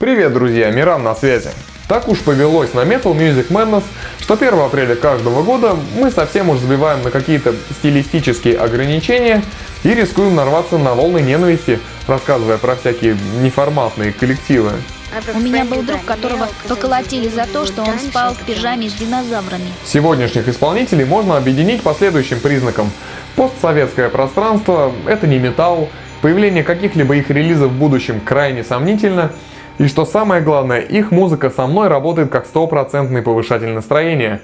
Привет, друзья, Миран на связи. Так уж повелось на Metal Music Madness, что 1 апреля каждого года мы совсем уж забиваем на какие-то стилистические ограничения и рискуем нарваться на волны ненависти, рассказывая про всякие неформатные коллективы. У меня был друг, которого поколотили за то, что он спал в пижаме с динозаврами. Сегодняшних исполнителей можно объединить по следующим признакам. Постсоветское пространство – это не металл, появление каких-либо их релизов в будущем крайне сомнительно, и что самое главное, их музыка со мной работает как стопроцентный повышатель настроения.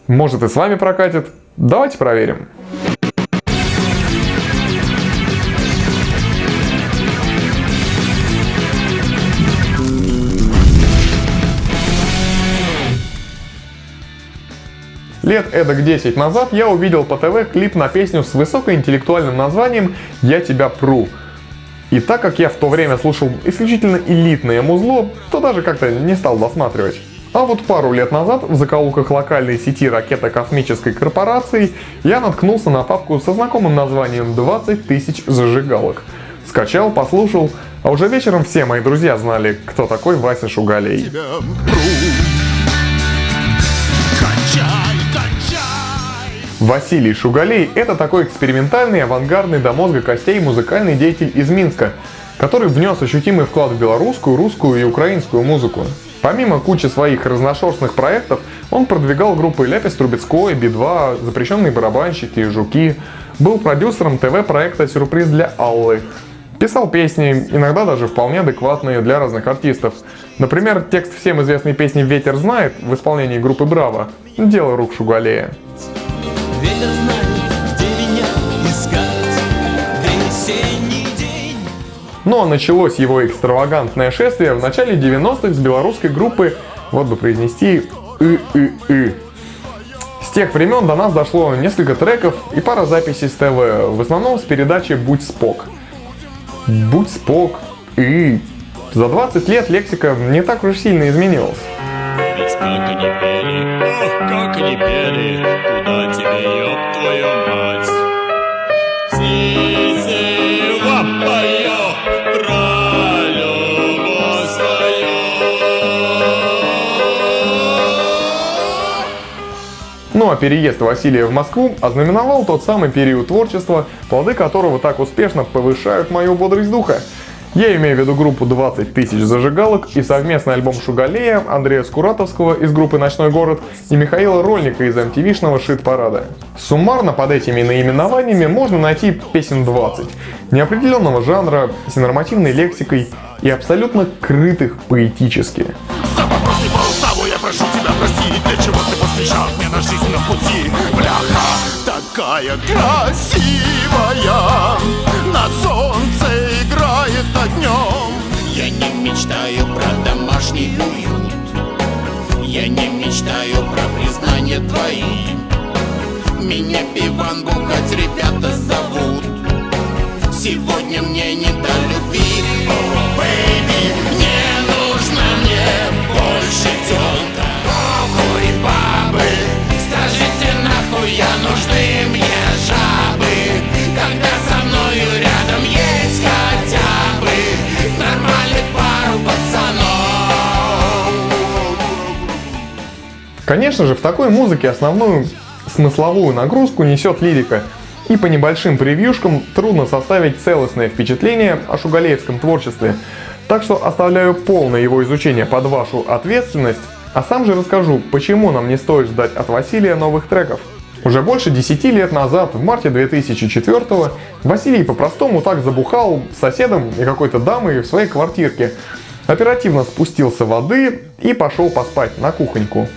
Может и с вами прокатит? Давайте проверим. Лет эдак 10 назад я увидел по ТВ клип на песню с высокоинтеллектуальным названием «Я тебя пру». И так как я в то время слушал исключительно элитное музло, то даже как-то не стал досматривать. А вот пару лет назад в закоулках локальной сети ракетно-космической корпорации я наткнулся на папку со знакомым названием «20 тысяч зажигалок». Скачал, послушал, а уже вечером все мои друзья знали, кто такой Вася Шугалей. Василий Шугалей – это такой экспериментальный, авангардный до мозга костей музыкальный деятель из Минска, который внес ощутимый вклад в белорусскую, русскую и украинскую музыку. Помимо кучи своих разношерстных проектов, он продвигал группы Ляпис Трубецкой, Би-2, Запрещенные барабанщики, Жуки, был продюсером ТВ-проекта «Сюрприз для Аллы», писал песни, иногда даже вполне адекватные для разных артистов. Например, текст всем известной песни «Ветер знает» в исполнении группы «Браво» – дело рук Шугалея. Ветер знает, где меня искать весенний день. Ну а началось его экстравагантное шествие в начале 90-х с белорусской группы, вот бы произнести, «ы-ы-ы». С тех времен до нас дошло несколько треков и пара записей с ТВ, в основном с передачи «Будь спок». «Будь спок» и... За 20 лет лексика не так уж сильно изменилась. Ведь как они пели, ох, как они пели, куда тебе, ёб твою мать. Сизива поё про любовь свою. Ну а переезд Василия в Москву ознаменовал тот самый период творчества, плоды которого так успешно повышают мою бодрость духа. Я имею в виду группу 20 тысяч зажигалок и совместный альбом Шугалея, Андрея Скуратовского из группы «Ночной город» и Михаила Рольника из MTV-шного «Шит-парада». Суммарно под этими наименованиями можно найти песен 20, неопределенного жанра, с ненормативной лексикой и абсолютно крытых поэтически. За вопросы по уставу я прошу тебя простить. Для чего ты посвящал мне на жизненном пути? Бляха, такая красивая, на солнце играет днем. Я не мечтаю про домашний уют, я не мечтаю про признание твои. Меня пиван бухать ребята зовут, сегодня мне не до любви. О, бэйби, не нужно мне больше тёлка. Охуй, бабы, скажите нахуя нужны мне жабы, когда со мною рядом есть хотя бы нормальных пару пацанов. Конечно же, в такой музыке основную смысловую нагрузку несет лирика, и по небольшим превьюшкам трудно составить целостное впечатление о шугалеевском творчестве, так что оставляю полное его изучение под вашу ответственность, а сам же расскажу, почему нам не стоит ждать от Василия новых треков. Уже больше 10 лет назад, в марте 2004-го, Василий по-простому так забухал с соседом и какой-то дамой в своей квартирке, оперативно спустился в воды и пошел поспать на кухоньку.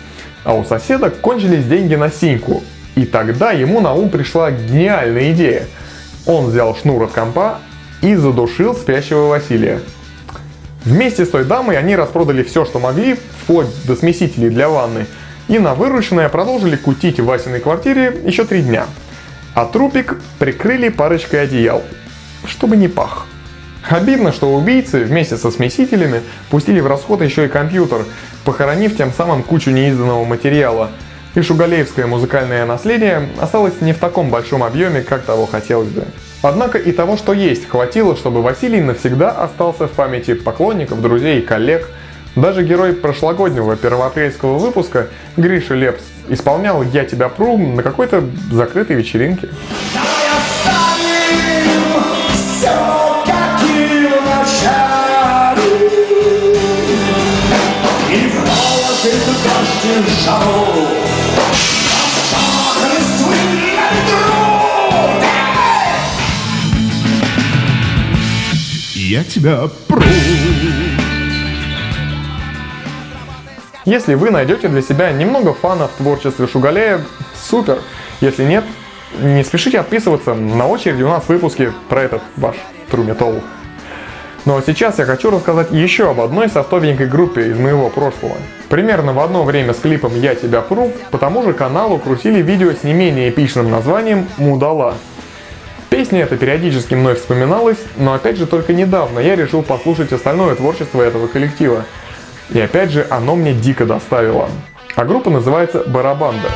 А у соседа кончились деньги на синьку. И тогда ему на ум пришла гениальная идея. Он взял шнур от компа и задушил спящего Василия. Вместе с той дамой они распродали все, что могли, вплоть до смесителей для ванны, и на вырученное продолжили кутить в Васиной квартире еще 3 дня. А трупик прикрыли парочкой одеял, чтобы не пах. Обидно, что убийцы вместе со смесителями пустили в расход еще и компьютер, похоронив тем самым кучу неизданного материала. И шугалеевское музыкальное наследие осталось не в таком большом объеме, как того хотелось бы. Однако и того, что есть, хватило, чтобы Василий навсегда остался в памяти поклонников, друзей и коллег, Даже герой прошлогоднего первоапрельского выпуска Гриша Лепс исполнял «Я тебя пру» на какой-то закрытой вечеринке. Я тебя пру. Если вы найдете для себя немного фана в творчестве Шугаляя, супер. Если нет, не спешите отписываться, на очереди у нас выпуски про этот ваш True Metal. Ну а сейчас я хочу рассказать еще об одной софтовенькой группе из моего прошлого. Примерно в одно время с клипом «Я тебя пру» по тому же каналу крутили видео с не менее эпичным названием «Мудала». Песня эта периодически мной вспоминалась, но опять же только недавно я решил послушать остальное творчество этого коллектива. И опять же оно мне дико доставило. А группа называется «Барабанда».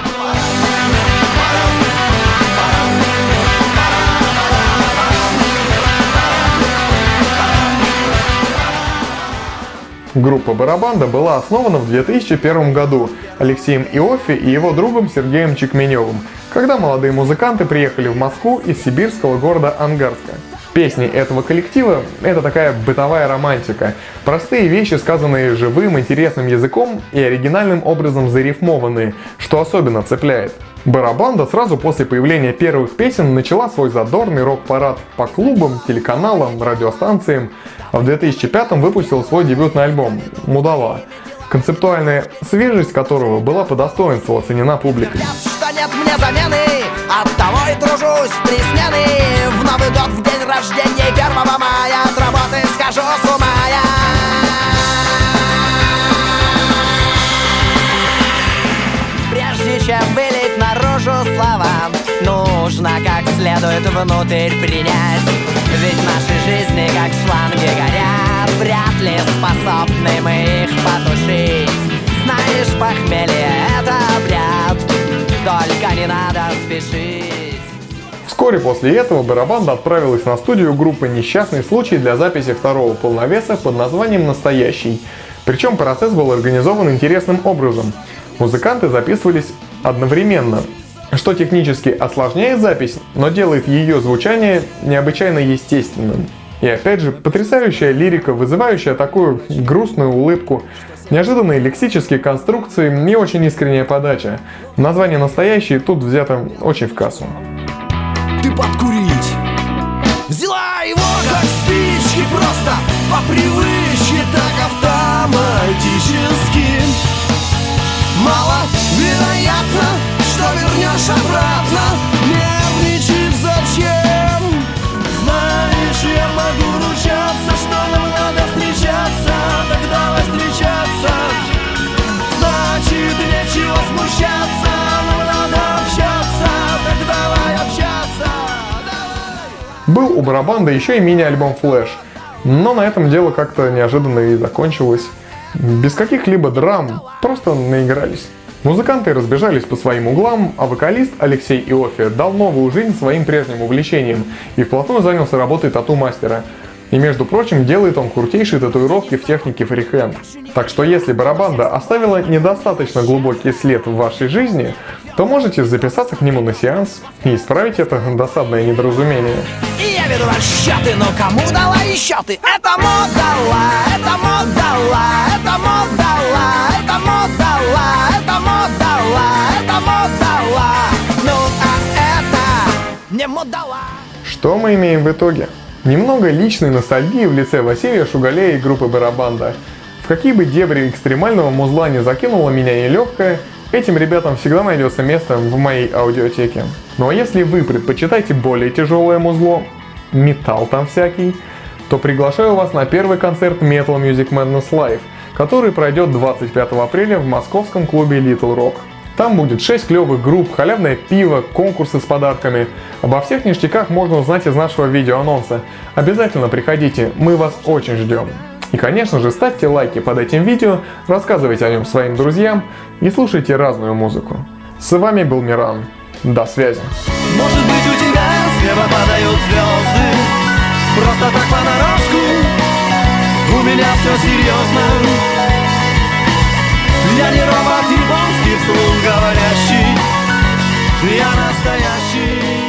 Группа «Барабанда» была основана в 2001 году Алексеем Иоффе и его другом Сергеем Чекменевым, когда молодые музыканты приехали в Москву из сибирского города Ангарска. Песни этого коллектива – это такая бытовая романтика. Простые вещи, сказанные живым, интересным языком и оригинальным образом зарифмованные, что особенно цепляет. Барабанда сразу после появления первых песен начала свой задорный рок-парад по клубам, телеканалам, радиостанциям, а в 2005-м выпустила свой дебютный альбом «Мудала», концептуальная свежесть которого была по достоинству оценена публикой. Что нет мне замены, оттого и тружусь в 3 смены. В Новый год, в день рождения 1 мая от работы схожу с ума я. Прежде чем вылить наружу слова, нужно как следует внутрь принять. Ведь наши жизни как шланги горят, вряд ли способны мы их потушить. Знаешь, похмелье — это обряд, только не надо спешить. Вскоре после этого Барабанда отправилась на студию группы «Несчастный случай» для записи второго полновеса под названием «Настоящий». Причем процесс был организован интересным образом. Музыканты записывались одновременно, что технически осложняет запись, но делает ее звучание необычайно естественным. И опять же, потрясающая лирика, вызывающая такую грустную улыбку, неожиданные лексические конструкции и очень искренняя подача. Название «Настоящий» тут взято очень в кассу. Ты подкурить взяла его как спички, просто по привычке, так автоматически. Маловероятно, что вернешь обратно. Нервничать зачем? Знаешь, я могу ручаться, что нам надо встречаться. Так давай встречаться. Значит, нечего смущаться. Нам надо общаться. Так давай общаться. Был у Барабанды еще и мини-альбом «Флэш», но на этом дело как-то неожиданно и закончилось. Без каких-либо драм, просто наигрались. Музыканты разбежались по своим углам, а вокалист Алексей Иоффе дал новую жизнь своим прежним увлечениям и вплотную занялся работой тату-мастера. И, между прочим, делает он крутейшие татуировки в технике фрихенд. Так что если Барабанда оставила недостаточно глубокий след в вашей жизни, то можете записаться к нему на сеанс и исправить это досадное недоразумение. И я веду расчеты, но кому дала еще ты? Это модала, это модала, это модала, это модала, это модала, это модала. Ну а это не модала. Что мы имеем в итоге? Немного личной ностальгии в лице Василия Шугаляя и группы Барабанда. В какие бы дебри экстремального музла не закинула меня нелегкая, этим ребятам всегда найдется место в моей аудиотеке. Ну а если вы предпочитаете более тяжелое музло, металл там всякий, то приглашаю вас на первый концерт Metal Music Madness Live, который пройдет 25 апреля в московском клубе Little Rock. Там будет 6 клевых групп, халявное пиво, конкурсы с подарками. Обо всех ништяках можно узнать из нашего видеоанонса. Обязательно приходите, мы вас очень ждем. И, конечно же, ставьте лайки под этим видео, рассказывайте о нем своим друзьям и слушайте разную музыку. С вами был Миран. До связи. Может быть, у тебя с неба падают звезды, просто так понарошку. У меня все серьезно. Я не робот японский вслух говорящий, я настоящий.